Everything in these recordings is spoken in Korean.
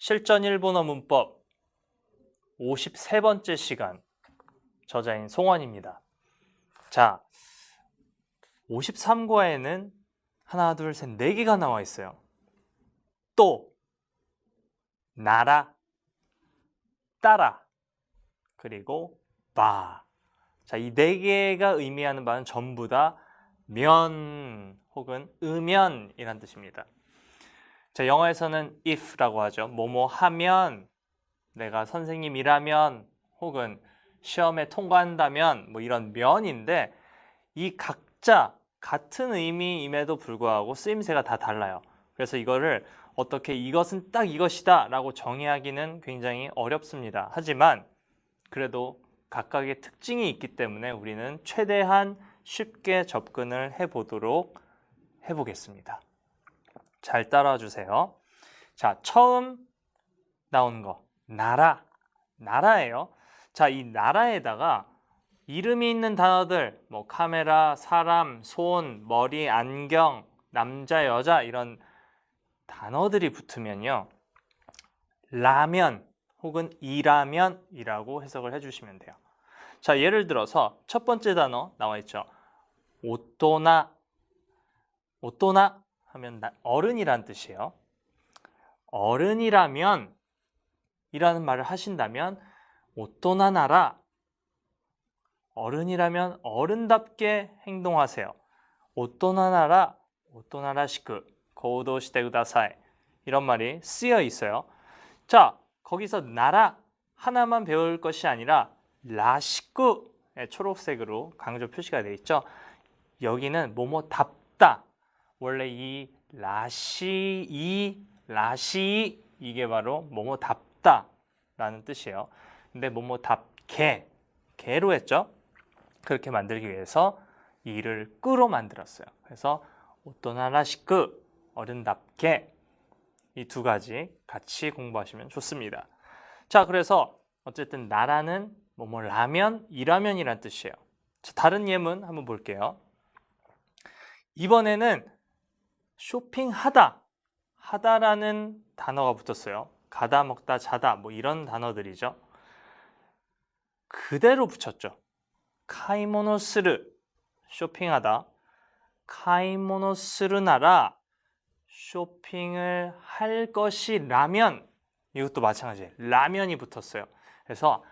실전 일본어 문법 53번째 시간 저자인 송원입니다. 자, 53과에는 하나, 둘, 셋, 4개가 나와 있어요. 또, 나라, 따라, 그리고 바. 자, 이 4개가 의미하는 바는 전부 다 면 혹은 으면이란 뜻입니다. 자, 영어에서는 if라고 하죠. 뭐뭐 하면, 내가 선생님이라면, 혹은 시험에 통과한다면, 뭐 이런 면인데, 이 각자 같은 의미임에도 불구하고 쓰임새가 다 달라요. 그래서 이거를 어떻게 이것은 딱 이것이다 라고 정의하기는 굉장히 어렵습니다. 하지만 그래도 각각의 특징이 있기 때문에 우리는 최대한 쉽게 접근을 해보겠습니다. 잘 따라와 주세요. 자, 처음 나오는 거 나라예요. 자, 이 나라에다가 이름이 있는 단어들, 뭐 카메라, 사람, 손, 머리, 안경, 남자, 여자 이런 단어들이 붙으면요, 라면 혹은 이라면이라고 해석을 해주시면 돼요. 자, 예를 들어서 첫 번째 단어 나와 있죠. 오또나 하면 어른이란 뜻이에요. 어른이라면 이라는 말을 하신다면 오또나나라, 어른이라면 어른답게 행동하세요. 오또나나라 오또나라시쿠 고우도시테 쿠다사이, 이런 말이 쓰여 있어요. 자, 거기서 나라 하나만 배울 것이 아니라 라시쿠의 초록색으로 강조 표시가 되어 있죠. 여기는 뭐뭐답다. 원래 이 라시 이게 바로 뭐뭐답다 라는 뜻이에요. 근데 뭐뭐답게, 개로 했죠. 그렇게 만들기 위해서 이를 끄로 만들었어요. 그래서 오또나라시쿠, 어른답게, 이 두 가지 같이 공부하시면 좋습니다. 자, 그래서 어쨌든 나라는 뭐뭐 라면, 이라면이란 뜻이에요. 자, 다른 예문 한번 볼게요. 이번에는 쇼핑하다, 하다라는 단어가 붙었어요. 가다, 먹다, 자다 뭐 이런 단어들이죠. 그대로 붙였죠. 카이모노스르, 쇼핑하다. 카이모노스르나라, 쇼핑을 할 것이라면, 이것도 마찬가지예요. 라면이 붙었어요. 그래서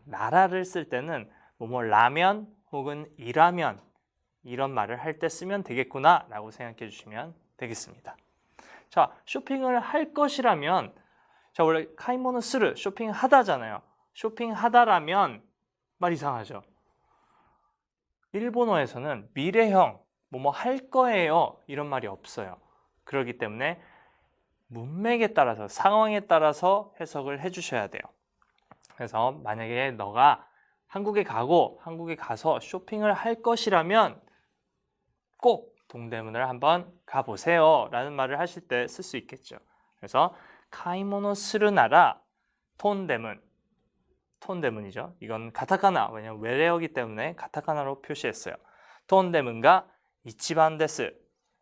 나라를 쓸 때는 뭐뭐 라면 혹은 이라면 이런 말을 할 때 쓰면 되겠구나 라고 생각해 주시면 되겠습니다. 자, 쇼핑을 할 것이라면, 자, 원래 카이모노스르, 쇼핑하다잖아요. 쇼핑하다라면 말 이상하죠. 일본어에서는 미래형, 뭐뭐 할 거예요 이런 말이 없어요. 그렇기 때문에 문맥에 따라서, 상황에 따라서 해석을 해주셔야 돼요. 그래서 만약에 너가 한국에 가서 쇼핑을 할 것이라면 꼭 동대문을 한번 가보세요 라는 말을 하실 때 쓸 수 있겠죠. 그래서 카이모노 스르나라 톤대문이죠. 이건 가타카나, 왜냐면 외래어기 때문에 가타카나로 표시했어요. 톤대문과 이치반 데스.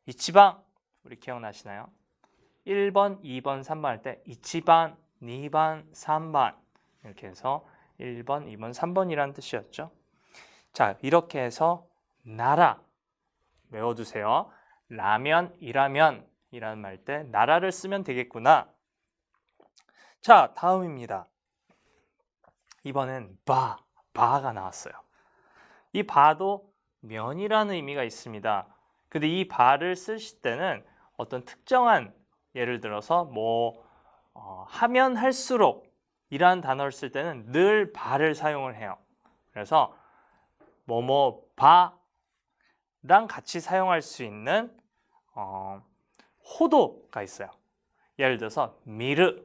이치반, 우리 기억나시나요? 1번, 2번, 3번 할 때 이치반, 2번, 3번 이렇게 해서 1번, 2번, 3번이라는 뜻이었죠. 자, 이렇게 해서 나라 외워두세요. 라면, 이라면 이라는 말 때 나라를 쓰면 되겠구나. 자, 다음입니다. 이번엔 바가 나왔어요. 이 바도 면이라는 의미가 있습니다. 근데 이 바를 쓰실 때는 어떤 특정한, 예를 들어서 하면 할수록 이라는 단어를 쓸 때는 늘 바를 사용을 해요. 그래서 뭐뭐 바랑 같이 사용할 수 있는 호도가 있어요. 예를 들어서 미르,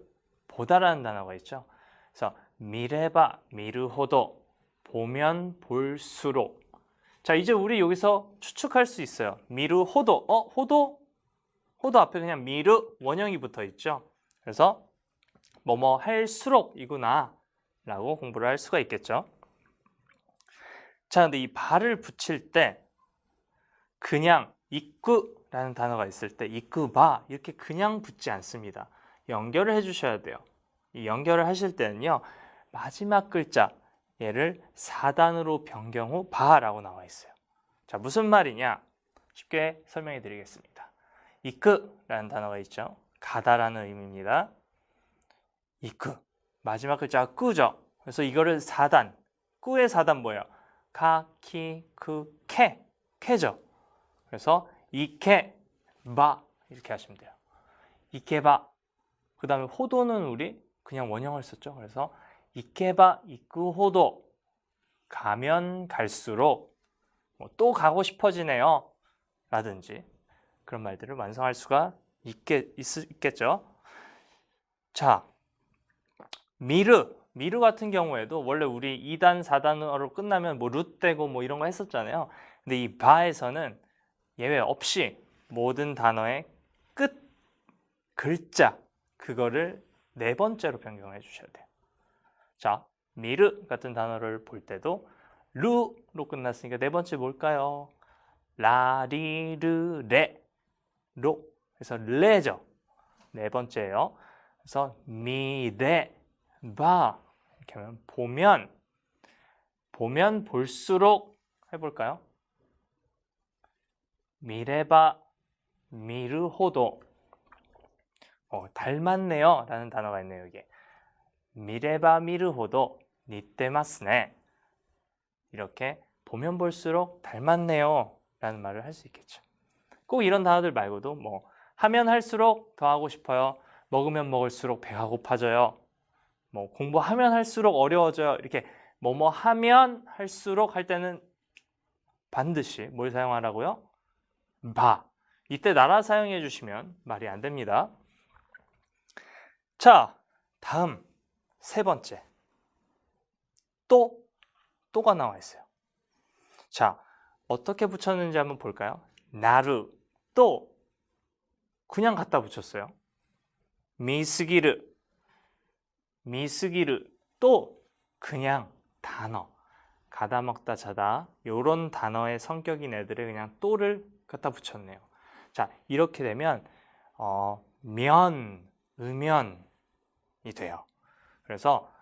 보다라는 단어가 있죠. 그래서 미레바, 미르호도, 보면 볼수록. 자, 이제 우리 여기서 추측할 수 있어요. 미르호도, 호도 앞에 그냥 미르 원형이 붙어 있죠. 그래서 뭐뭐 할수록이구나 라고 공부를 할 수가 있겠죠. 자, 근데 이 바를 붙일 때 그냥 이쿠라는 단어가 있을 때 이쿠바 이렇게 그냥 붙지 않습니다. 연결을 해주셔야 돼요. 이 연결을 하실 때는요. 마지막 글자 얘를 4단으로 변경 후 바라고 나와 있어요. 자, 무슨 말이냐? 쉽게 설명해 드리겠습니다. 이크라는 단어가 있죠. 가다라는 의미입니다. 이크. 마지막 글자가 꾸죠. 그래서 이거를 4단. 꾸의 4단 뭐예요? 가, 키, 크, 케. 케죠. 그래서 이케, 바 이렇게 하시면 돼요. 이케바. 그 다음에 호도는 우리 그냥 원형을 썼죠. 그래서 이케바, 이쿠호도. 가면 갈수록 또 가고 싶어지네요. 라든지 그런 말들을 완성할 수가 있겠죠. 자, 미르 같은 경우에도 원래 우리 2단, 4단으로 끝나면 뭐 룻되고 뭐 이런 거 했었잖아요. 근데 이 바에서는 예외 없이 모든 단어의 끝 글자 그거를 4번째로 변경해 주셔야 돼요. 자, 미르 같은 단어를 볼 때도 루로 끝났으니까 4번째 뭘까요? 라리르 레로. 그래서 레죠. 4번째예요. 그래서 미레 바 이렇게 하면 보면 볼수록 해볼까요? 미레바 미르호도. 닮았네요 라는 단어가 있네요. 여기 미레바 미르호도 니테마스네. 이렇게 보면 볼수록 닮았네요 라는 말을 할 수 있겠죠. 꼭 이런 단어들 말고도 뭐 하면 할수록 더 하고 싶어요. 먹으면 먹을수록 배가 고파져요. 뭐 공부하면 할수록 어려워져요. 이렇게 뭐뭐 하면 할수록 할 때는 반드시 뭘 사용하라고요? 바. 이때 나라 사용해 주시면 말이 안 됩니다. 자, 다음 3번째. 또가 나와 있어요. 자, 어떻게 붙였는지 한번 볼까요? 나루, 또 그냥 갖다 붙였어요. 미스기르, 또 그냥 단어. 가다 먹다 자다 요런 단어의 성격인 애들을 그냥 또를 갖다 붙였네요. 자, 이렇게 되면 음연이 돼요. 그래서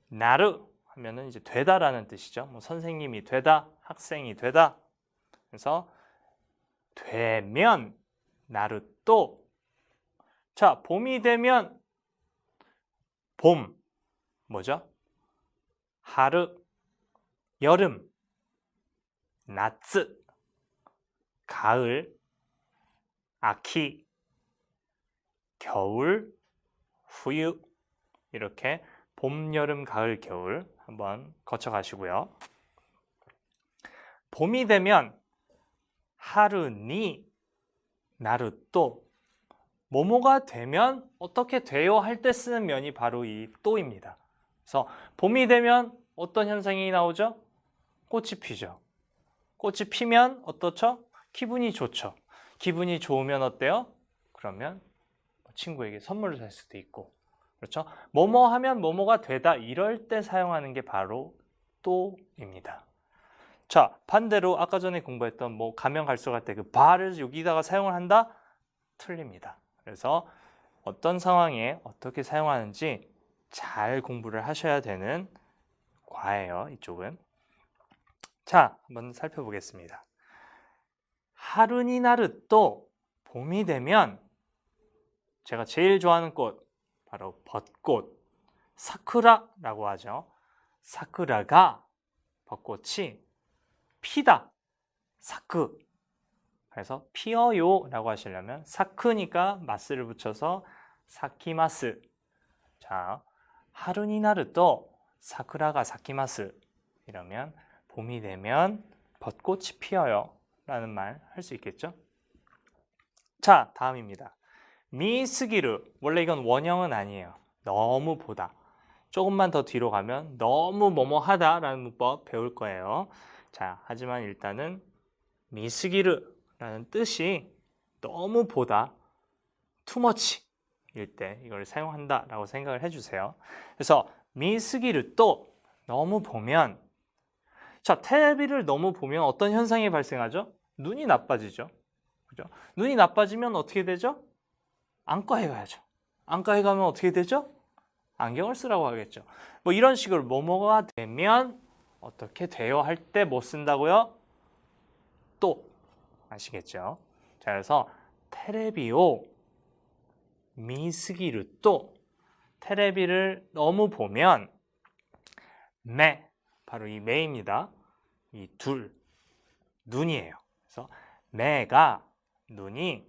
나루 하면은 이제 되다라는 뜻이죠. 뭐 선생님이 되다, 학생이 되다. 그래서 되면 나루 또. 자, 봄이 되면 봄 뭐죠? 하루 여름, 나츠 가을, 아키 겨울, 후유. 이렇게 봄, 여름, 가을, 겨울 한번 거쳐 가시고요. 봄이 되면 하루니 나루 또. 뭐뭐가 되면 어떻게 돼요 할 때 쓰는 면이 바로 이 또입니다. 그래서 봄이 되면 어떤 현상이 나오죠? 꽃이 피죠. 꽃이 피면 어떻죠? 기분이 좋죠. 기분이 좋으면 어때요? 그러면 친구에게 선물을 살 수도 있고, 그렇죠? 뭐뭐 하면 뭐뭐가 되다 이럴 때 사용하는 게 바로 또입니다. 자, 반대로 아까 전에 공부했던 뭐 가면 갈수록 할 때 그 바를 여기다가 사용을 한다? 틀립니다. 그래서 어떤 상황에 어떻게 사용하는지 잘 공부를 하셔야 되는 과예요, 이쪽은. 자, 한번 살펴보겠습니다. 하루니 나르 또 봄이 되면 제가 제일 좋아하는 꽃 바로 벚꽃, 사쿠라라고 하죠. 사쿠라가 벚꽃이 피다, 사쿠. 그래서 피어요 라고 하시려면 사쿠니까 마스를 붙여서 사키마스. 자, 하루니 나르 또 사쿠라가 사키마스. 이러면 봄이 되면 벚꽃이 피어요 라는 말 할 수 있겠죠? 자, 다음입니다. 미스기르. 원래 이건 원형은 아니에요. 너무 보다. 조금만 더 뒤로 가면 너무 뭐뭐 하다 라는 문법 배울 거예요. 자, 하지만 일단은 미스기르 라는 뜻이 너무 보다, 투머치일 때 이걸 사용한다 라고 생각을 해주세요. 그래서 미스기를 또 너무 보면, 자, TV를 너무 보면 어떤 현상이 발생하죠? 눈이 나빠지죠. 그죠? 눈이 나빠지면 어떻게 되죠? 안과에 가야죠. 안과에 가면 어떻게 되죠? 안경을 쓰라고 하겠죠. 뭐 이런 식으로 뭐뭐가 되면 어떻게 돼요 할 때 뭐 쓴다고요? 또 아시겠죠? 자, 그래서 테레비오 미스기를 또 테레비를 너무 보면 매 바로 이 매입니다. 이 둘 눈이에요. 그래서 매가 눈이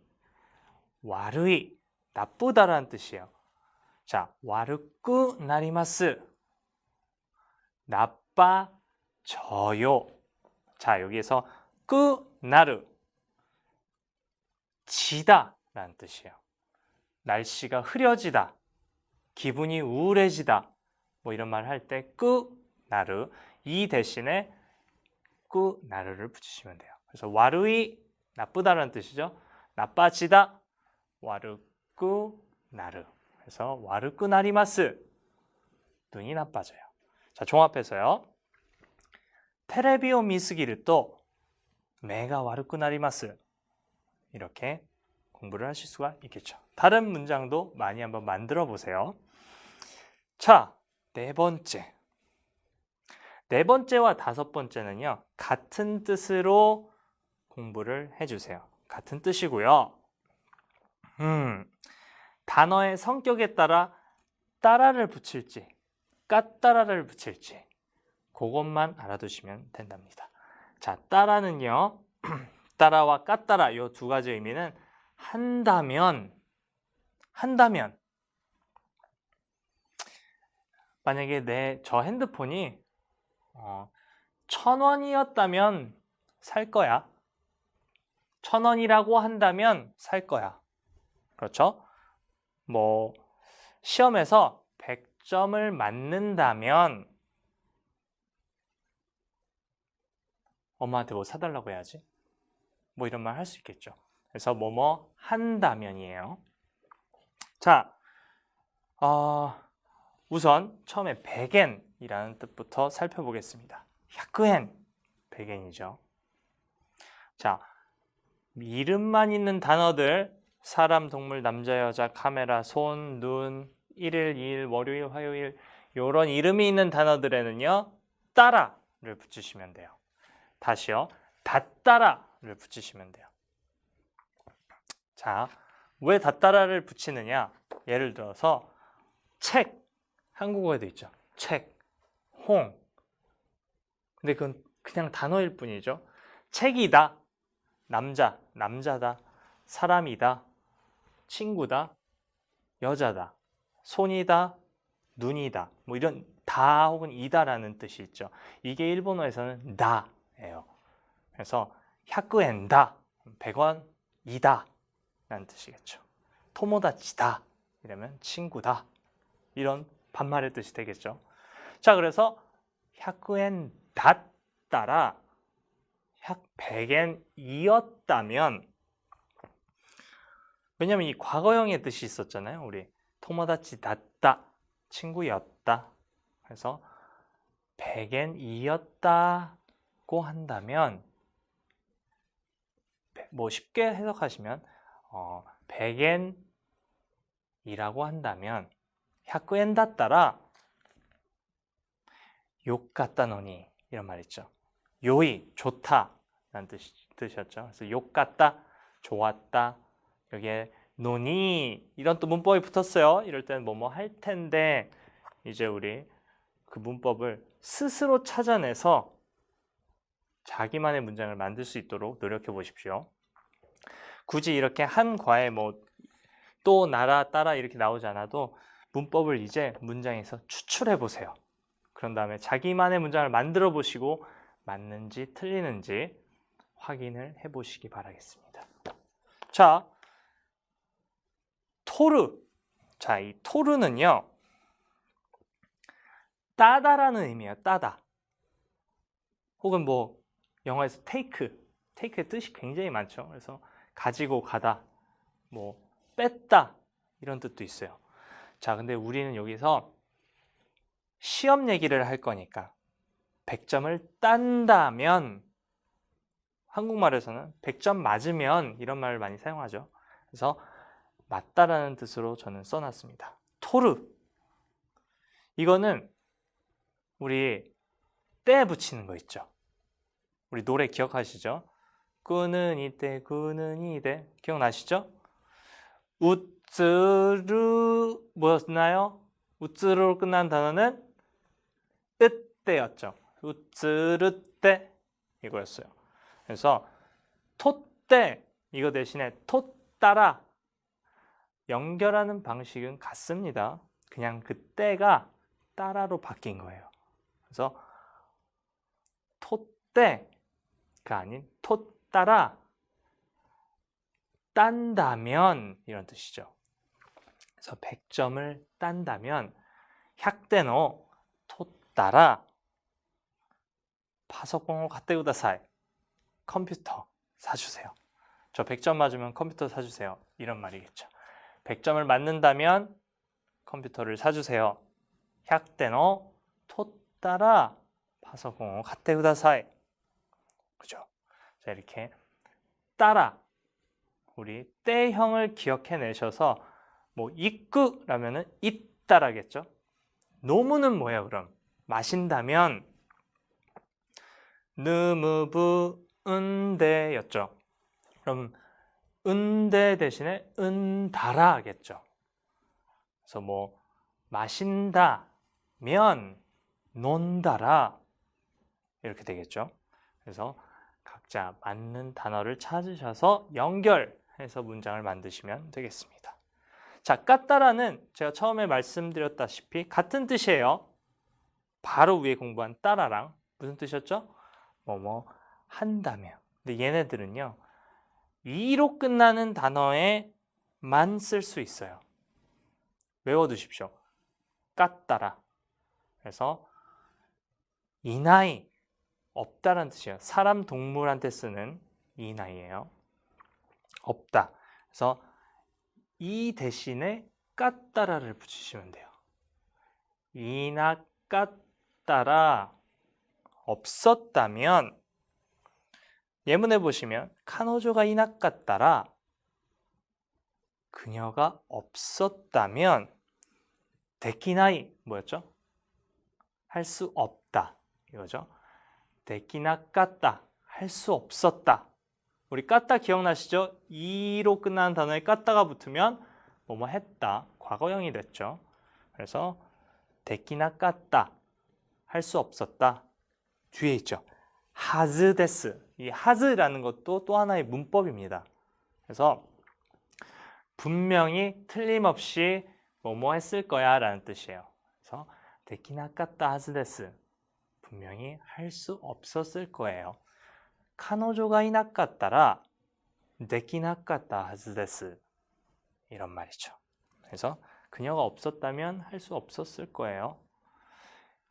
와르이 나쁘다라는 뜻이에요. 자, 와르쿠 나리마스 나빠져요. 자, 여기에서 끄 나르 지다라는 뜻이에요. 날씨가 흐려지다, 기분이 우울해지다, 뭐 이런 말 할 때 끄 나르 이 대신에 끄 나르를 붙이시면 돼요. 그래서 와르이 나쁘다라는 뜻이죠. 나빠지다 와르쿠 나르. 그래서 와르쿠 나리마스 눈이 나빠져요. 자, 종합해서요. 테레비오 미스기를 또 매가 와르쿠 나리마스 이렇게 공부를 하실 수가 있겠죠. 다른 문장도 많이 한번 만들어 보세요. 자, 네 번째와 다섯 번째는요. 같은 뜻으로 공부를 해주세요. 같은 뜻이고요. 단어의 성격에 따라 따라를 붙일지 까따라를 붙일지 그것만 알아두시면 된답니다. 자, 따라는요. 따라와 까따라 이 두 가지 의미는 한다면 만약에 저 핸드폰이 1,000원이었다면 살 거야. 1,000원이라고 한다면 살 거야. 그렇죠? 뭐 시험에서 100점을 맞는다면 엄마한테 뭐 사달라고 해야지. 뭐 이런 말 할 수 있겠죠. 그래서 뭐뭐 한다면이에요. 자, 우선 처음에 100엔이라는 뜻부터 살펴보겠습니다. 100엔, 100엔이죠. 자, 이름만 있는 단어들 사람, 동물, 남자, 여자, 카메라, 손, 눈, 1일, 2일, 월요일, 화요일 이런 이름이 있는 단어들에는요. 따라를 붙이시면 돼요. 다시요. 닷따라를 붙이시면 돼요. 자, 왜 닷따라를 붙이느냐? 예를 들어서 책, 한국어에도 있죠. 책, 홍. 근데 그건 그냥 단어일 뿐이죠. 책이다, 남자, 남자다, 사람이다, 친구다, 여자다, 손이다, 눈이다. 뭐 이런 다 혹은 이다라는 뜻이 있죠. 이게 일본어에서는 다예요. 그래서 100엔다, 100원이다 라는 뜻이겠죠. 토모다치다 이러면 친구다. 이런 반말의 뜻이 되겠죠. 자, 그래서 100엔 닷따라 100엔이었다면 왜냐면 이 과거형의 뜻이 있었잖아요. 우리 토모다치 닷다 친구였다. 그래서 100엔이었다고 한다면 뭐 쉽게 해석하시면 100엔이라고 한다면 100엔 닷따라 욕 같다 노니 이런 말 있죠. 요이 좋다 라는 뜻이었죠. 그래서 욕 같다 좋았다 여기에 노니 이런 또 문법이 붙었어요. 이럴 때는 뭐뭐 할 텐데 이제 우리 그 문법을 스스로 찾아내서 자기만의 문장을 만들 수 있도록 노력해 보십시오. 굳이 이렇게 한 과에 뭐 또 나라 따라 이렇게 나오지 않아도 문법을 이제 문장에서 추출해 보세요. 그런 다음에 자기만의 문장을 만들어 보시고 맞는지 틀리는지 확인을 해 보시기 바라겠습니다. 자, 토르. 자, 이 토르는요. 따다라는 의미예요. 따다. 혹은 뭐 영어에서 테이크의 뜻이 굉장히 많죠. 그래서 가지고 가다, 뭐 뺐다 이런 뜻도 있어요. 자, 근데 우리는 여기서 시험 얘기를 할 거니까 100점을 딴다면 한국말에서는 100점 맞으면 이런 말을 많이 사용하죠. 그래서 맞다라는 뜻으로 저는 써놨습니다. 토르. 이거는 우리 때 붙이는 거 있죠. 우리 노래 기억하시죠? 꾸는 이때 꾸는 이때 기억나시죠? 우쯔르 뭐였나요? 우쯔르로 끝난 단어는 으때였죠. 우쯔르 때 이거였어요. 그래서 토때 이거 대신에 토따라 연결하는 방식은 같습니다. 그냥 그 때가 따라로 바뀐 거예요. 그래서 토때가 아닌 토따라 딴다면 이런 뜻이죠. 그래서 100점을 딴다면 100点を 토따라 파소공을 갖다 구다사이 컴퓨터 사주세요. 저 100점 맞으면 컴퓨터 사주세요. 이런 말이겠죠. 100점을 맞는다면 컴퓨터를 사주세요. 100点を 토따라 파소공을 갖다 구다사이. 그죠? 자, 이렇게 따라 우리 때형을 기억해 내셔서 뭐 입구라면은 있다라겠죠. 노무는 뭐예요, 그럼? 마신다면 느무부 은대였죠. 그럼 은대 대신에 은다라겠죠. 그래서 뭐 마신다면 논다라 이렇게 되겠죠. 그래서 각자 맞는 단어를 찾으셔서 연결해서 문장을 만드시면 되겠습니다. 자, 까따라는 제가 처음에 말씀드렸다시피 같은 뜻이에요. 바로 위에 공부한 따라랑 무슨 뜻이었죠? 뭐뭐 한다면. 근데 얘네들은요. 이로 끝나는 단어에만 쓸 수 있어요. 외워두십시오. 까따라. 그래서 이나이 없다라는 뜻이에요. 사람, 동물한테 쓰는 이나이예요. 없다. 그래서 이 대신에 까따라를 붙이시면 돼요. 이나 까따라 없었다면 예문해 보시면 카노조가 이나 까따라 그녀가 없었다면 데키나이 뭐였죠? 할 수 없다 이거죠. 데키나 까따 할 수 없었다. 우리 까따 기억나시죠? 이로 끝나는 단어에 까따가 붙으면 뭐뭐 했다. 과거형이 됐죠. 그래서 데키나 까따 할 수 없었다. 뒤에 있죠. 하즈 데스. 이 하즈라는 것도 또 하나의 문법입니다. 그래서 분명히 틀림없이 뭐뭐 했을 거야 라는 뜻이에요. 그래서 데키나 까따 하즈 데스. 분명히 할 수 없었을 거예요. 카노조가 이나까따라 데키나까따 하즈 데스. 이런 말이죠. 그래서 그녀가 없었다면 할 수 없었을 거예요.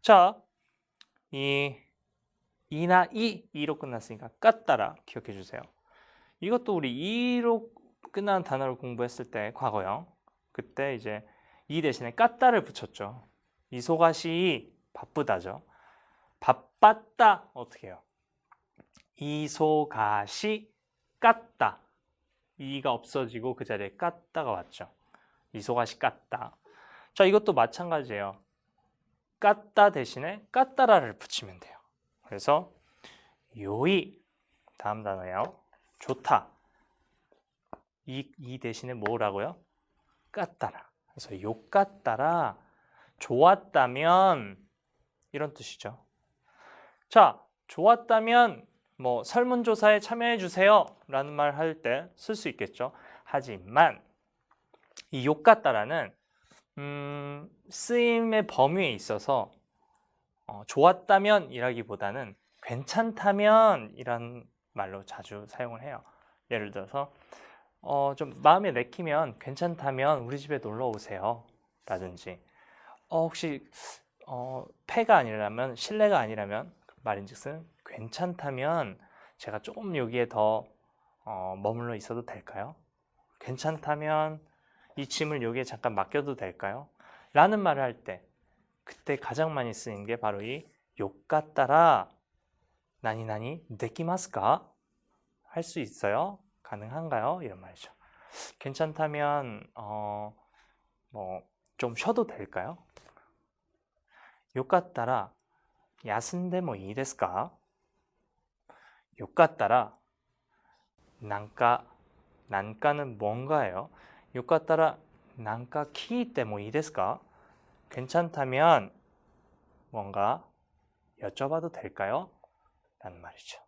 자, 이나 이로 끝났으니까 까따라 기억해 주세요. 이것도 우리 이로 끝나는 단어를 공부했을 때 과거형 그때 이제 이 대신에 까따를 붙였죠. 이소가시 바쁘다죠. 바빴다 어떻게 해요? 이소가시 깠다. 이가 없어지고 그 자리에 깠다가 왔죠. 이소가시 깠다. 자, 이것도 마찬가지예요. 깠다 대신에 깠다라를 붙이면 돼요. 그래서 요이 다음 단어예요. 좋다. 이 대신에 뭐라고요? 깠다라. 그래서 요 깠다라 좋았다면 이런 뜻이죠. 자, 좋았다면 뭐 설문조사에 참여해 주세요 라는 말 할 때 쓸 수 있겠죠. 하지만 이 욕같다라는 쓰임의 범위에 있어서 좋았다면 이라기보다는 괜찮다면 이란 말로 자주 사용을 해요. 예를 들어서 좀 마음에 내키면 괜찮다면 우리 집에 놀러 오세요 라든지 혹시 폐가 아니라면 실내가 아니라면 말인즉슨 괜찮다면 제가 조금 여기에 더 머물러 있어도 될까요? 괜찮다면 이 짐을 여기에 잠깐 맡겨도 될까요? 라는 말을 할 때 그때 가장 많이 쓰이는 게 바로 이 요까따라 나니나니 데키마스까? 할 수 있어요? 가능한가요? 이런 말이죠. 괜찮다면 뭐 좀 쉬어도 될까요? よかったら休んでもいいですか? よかったら난가는 뭔가예요? よかったら난가聞いてもいいですか? 괜찮다면 뭔가 여쭤봐도 될까요? 라는 말이죠.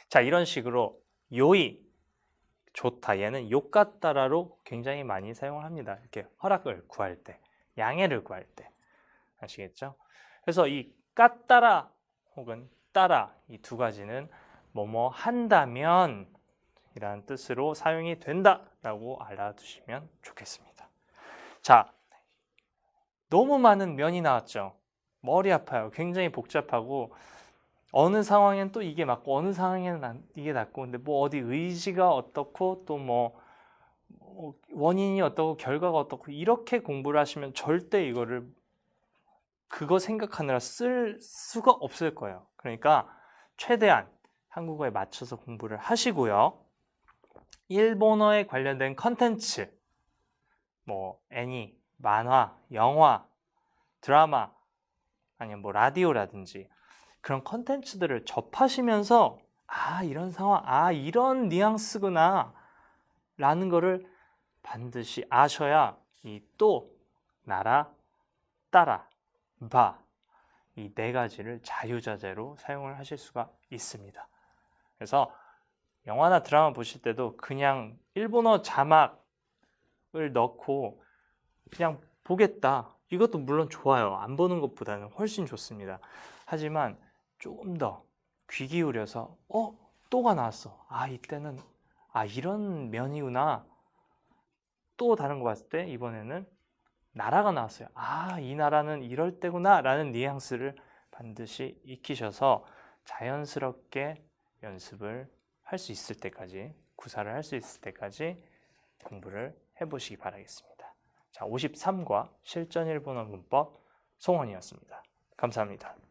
자, 이런 식으로 요이 좋다. 얘는 요까따라로 굉장히 많이 사용을 합니다. 이렇게 허락을 구할 때, 양해를 구할 때. 아시겠죠? 그래서 이 까따라 혹은 따라 이 두 가지는 뭐뭐 한다면 이라는 뜻으로 사용이 된다라고 알아두시면 좋겠습니다. 자, 너무 많은 면이 나왔죠. 머리 아파요. 굉장히 복잡하고 어느 상황엔 또 이게 맞고 어느 상황에는 이게 맞고 근데 뭐 어디 의지가 어떻고 또 뭐 원인이 어떻고 결과가 어떻고 이렇게 공부를 하시면 절대 이거를 그거 생각하느라 쓸 수가 없을 거예요. 그러니까 최대한 한국어에 맞춰서 공부를 하시고요. 일본어에 관련된 컨텐츠 뭐 애니, 만화, 영화, 드라마 아니면 뭐 라디오라든지 그런 컨텐츠들을 접하시면서 아 이런 상황, 아 이런 뉘앙스구나 라는 거를 반드시 아셔야 이 또, 나라, 따라, 봐 이 네 가지를 자유자재로 사용을 하실 수가 있습니다. 그래서 영화나 드라마 보실 때도 그냥 일본어 자막을 넣고 그냥 보겠다. 이것도 물론 좋아요. 안 보는 것보다는 훨씬 좋습니다. 하지만 조금 더 귀 기울여서 또가 나왔어. 아 이때는 아 이런 면이구나. 또 다른 거 봤을 때 이번에는 나라가 나왔어요. 아 이 나라는 이럴 때구나 라는 뉘앙스를 반드시 익히셔서 자연스럽게 연습을 할 수 있을 때까지 구사를 할 수 있을 때까지 공부를 해보시기 바라겠습니다. 자, 53과 실전 일본어 문법 송원이었습니다. 감사합니다.